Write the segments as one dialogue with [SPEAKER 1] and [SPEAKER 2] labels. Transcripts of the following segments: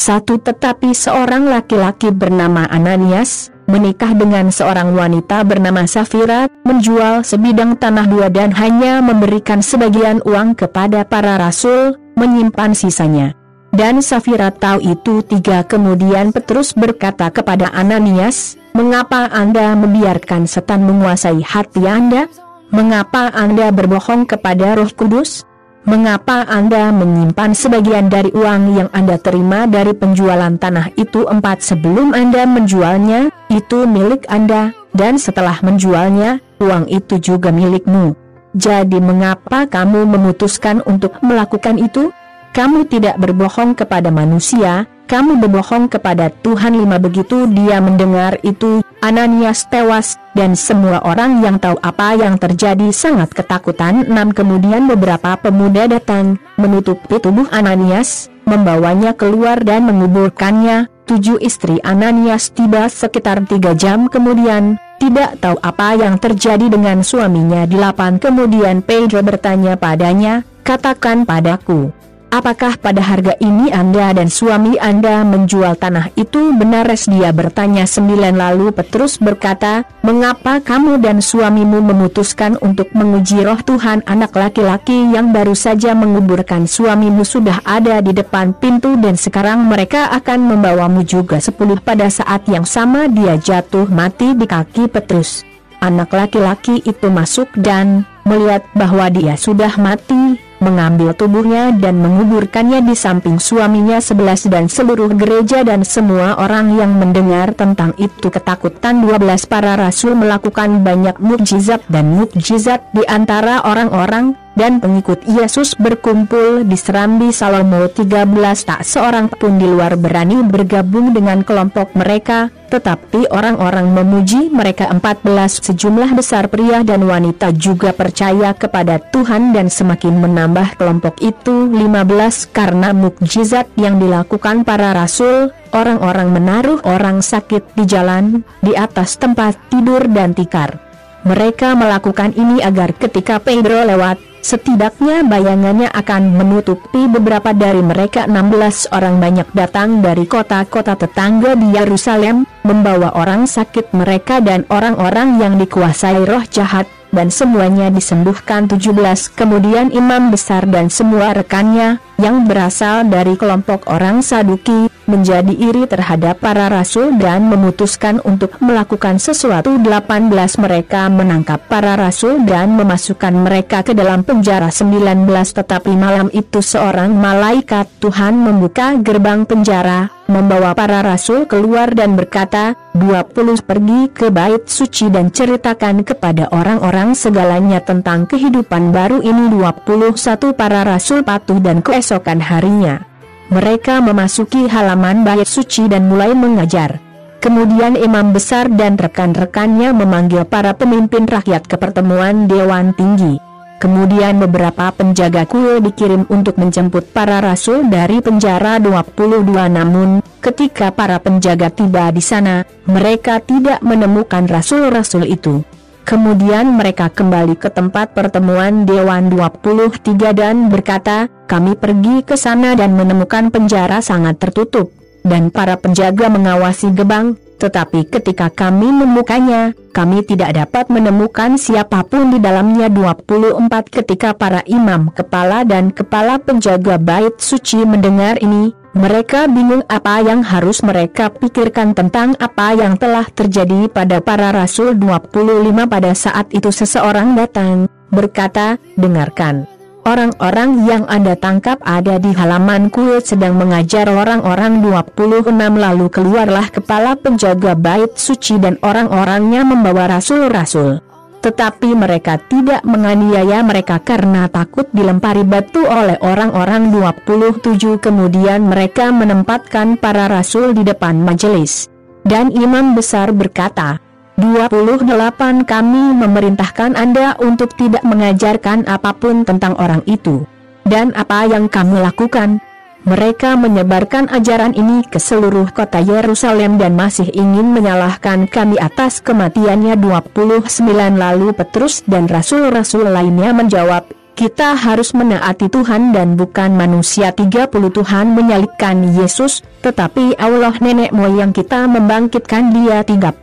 [SPEAKER 1] Tetapi seorang laki-laki bernama Ananias menikah dengan seorang wanita bernama Safira, menjual sebidang tanah 2 dan hanya memberikan sebagian uang kepada para rasul, menyimpan sisanya. Dan Safira tahu itu. 3 Kemudian Petrus berkata kepada Ananias, "Mengapa Anda membiarkan setan menguasai hati Anda? Mengapa Anda berbohong kepada Roh Kudus? Mengapa Anda menyimpan sebagian dari uang yang Anda terima dari penjualan tanah itu? 4 Sebelum Anda menjualnya, itu milik Anda, dan setelah menjualnya, uang itu juga milikmu. Jadi mengapa kamu memutuskan untuk melakukan itu? Kamu tidak berbohong kepada manusia, kamu berbohong kepada Tuhan." 5 Begitu dia mendengar itu, Ananias tewas, dan semua orang yang tahu apa yang terjadi sangat ketakutan. 6 Kemudian beberapa pemuda datang, menutupi tubuh Ananias, membawanya keluar dan menguburkannya. 7 Istri Ananias tiba sekitar 3 jam kemudian, tidak tahu apa yang terjadi dengan suaminya. 8 Kemudian Pedro bertanya padanya, "Katakan padaku, apakah pada harga ini Anda dan suami Anda menjual tanah itu?" "Benar," dia bertanya. 9 Lalu Petrus berkata, "Mengapa kamu dan suamimu memutuskan untuk menguji Roh Tuhan? Anak laki-laki yang baru saja menguburkan suamimu sudah ada di depan pintu, dan sekarang mereka akan membawamu juga." 10 Pada saat yang sama dia jatuh mati di kaki Petrus. Anak laki-laki itu masuk dan melihat bahwa dia sudah mati, mengambil tubuhnya dan menguburkannya di samping suaminya. 11 Dan seluruh gereja dan semua orang yang mendengar tentang itu ketakutan. 12 Para rasul melakukan banyak mukjizat dan mukjizat di antara orang-orang, dan pengikut Yesus berkumpul di Serambi Salomo. 13 Tak seorang pun di luar berani bergabung dengan kelompok mereka, tetapi orang-orang memuji mereka. 14 Sejumlah besar pria dan wanita juga percaya kepada Tuhan dan semakin menambah kelompok itu. 15 Karena mukjizat yang dilakukan para rasul, orang-orang menaruh orang sakit di jalan, di atas tempat tidur dan tikar. Mereka melakukan ini agar ketika Pedro lewat, setidaknya bayangannya akan menutupi beberapa dari mereka. 16 Orang banyak datang dari kota-kota tetangga di Yerusalem, membawa orang sakit mereka dan orang-orang yang dikuasai roh jahat, dan semuanya disembuhkan. 17 Kemudian imam besar dan semua rekannya, yang berasal dari kelompok orang Saduki, menjadi iri terhadap para rasul dan memutuskan untuk melakukan sesuatu. 18 Mereka menangkap para rasul dan memasukkan mereka ke dalam penjara. 19 Tetapi malam itu seorang malaikat Tuhan membuka gerbang penjara, membawa para rasul keluar dan berkata, 20 Pergi ke bait suci dan ceritakan kepada orang-orang segalanya tentang kehidupan baru ini. 21 Para rasul patuh dan keesokan harinya mereka memasuki halaman bait suci dan mulai mengajar. Kemudian imam besar dan rekan-rekannya memanggil para pemimpin rakyat ke pertemuan dewan tinggi. Kemudian beberapa penjaga kuil dikirim untuk menjemput para rasul dari penjara. 22 Namun ketika para penjaga tiba di sana, mereka tidak menemukan rasul-rasul itu. Kemudian mereka kembali ke tempat pertemuan dewan. 23 Dan berkata, "Kami pergi ke sana dan menemukan penjara sangat tertutup, dan para penjaga mengawasi gerbang, tetapi ketika kami membukanya, kami tidak dapat menemukan siapapun di dalamnya." 24 Ketika para imam kepala dan kepala penjaga bait suci mendengar ini, mereka bingung apa yang harus mereka pikirkan tentang apa yang telah terjadi pada para rasul. 25 Pada saat itu seseorang datang, berkata, "Dengarkan. Orang-orang yang Anda tangkap ada di halaman kuil sedang mengajar orang-orang." 26 Lalu keluarlah kepala penjaga bait suci dan orang-orangnya membawa rasul-rasul. Tetapi mereka tidak menganiaya mereka karena takut dilempari batu oleh orang-orang. 27 Kemudian mereka menempatkan para rasul di depan majelis. Dan imam besar berkata, 28 Kami memerintahkan Anda untuk tidak mengajarkan apapun tentang orang itu. Dan apa yang kamu lakukan? Mereka menyebarkan ajaran ini ke seluruh kota Yerusalem dan masih ingin menyalahkan kami atas kematiannya. 29 Lalu Petrus dan rasul-rasul lainnya menjawab, Kita harus menaati Tuhan dan bukan manusia. 30 Tuhan menyalibkan Yesus, tetapi Allah nenek moyang kita membangkitkan dia. 31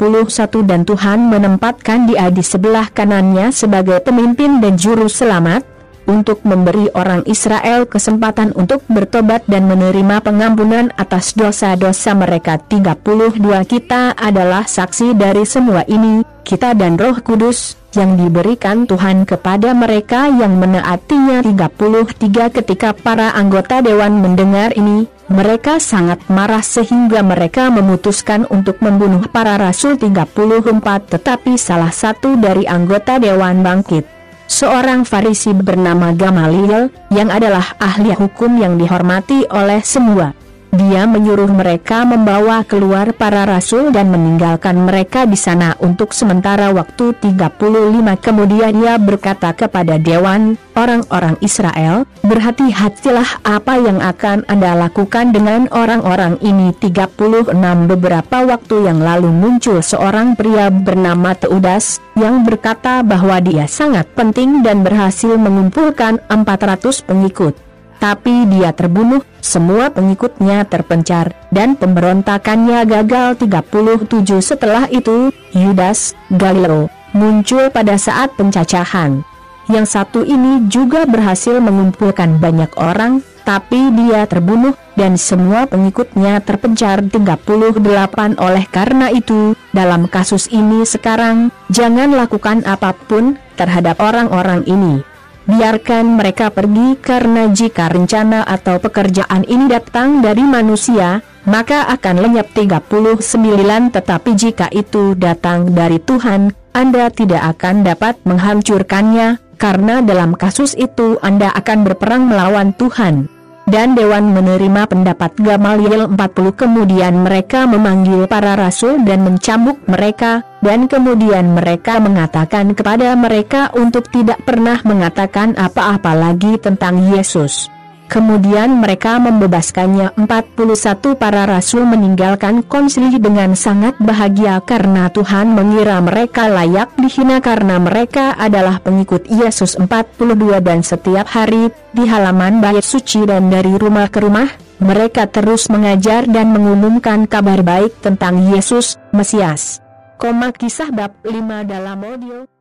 [SPEAKER 1] Dan Tuhan menempatkan dia di sebelah kanannya sebagai pemimpin dan juru selamat, untuk memberi orang Israel kesempatan untuk bertobat dan menerima pengampunan atas dosa-dosa mereka. 32 Kita adalah saksi dari semua ini, kita dan Roh Kudus yang diberikan Tuhan kepada mereka yang menaatinya. 33 Ketika para anggota dewan mendengar ini, mereka sangat marah sehingga mereka memutuskan untuk membunuh para rasul. 34 Tetapi salah satu dari anggota dewan bangkit, seorang Farisi bernama Gamaliel, yang adalah ahli hukum yang dihormati oleh semua. Dia menyuruh mereka membawa keluar para rasul dan meninggalkan mereka di sana untuk sementara waktu. 35 Kemudian dia berkata kepada dewan, orang-orang Israel, berhati-hatilah apa yang akan Anda lakukan dengan orang-orang ini. 36 Beberapa waktu yang lalu muncul seorang pria bernama Teudas, yang berkata bahwa dia sangat penting dan berhasil mengumpulkan 400 pengikut. Tapi dia terbunuh, semua pengikutnya terpencar, dan pemberontakannya gagal. 37 Setelah itu, Yudas Galileo muncul pada saat pencacahan. Yang satu ini juga berhasil mengumpulkan banyak orang, tapi dia terbunuh, dan semua pengikutnya terpencar. 38 Oleh karena itu, dalam kasus ini sekarang, jangan lakukan apapun terhadap orang-orang ini. Biarkan mereka pergi, karena jika rencana atau pekerjaan ini datang dari manusia, maka akan lenyap. 39 Tetapi jika itu datang dari Tuhan, Anda tidak akan dapat menghancurkannya, karena dalam kasus itu Anda akan berperang melawan Tuhan. Dan dewan menerima pendapat Gamaliel. 40 Kemudian mereka memanggil para rasul dan mencambuk mereka, dan kemudian mereka mengatakan kepada mereka untuk tidak pernah mengatakan apa-apa lagi tentang Yesus. Kemudian mereka membebaskannya. 41 Para rasul meninggalkan konsili dengan sangat bahagia karena Tuhan mengira mereka layak dihina karena mereka adalah pengikut Yesus. 42 Dan setiap hari, di halaman bait suci dan dari rumah ke rumah, mereka terus mengajar dan mengumumkan kabar baik tentang Yesus, Mesias. Kisah bab 5 dalam audio.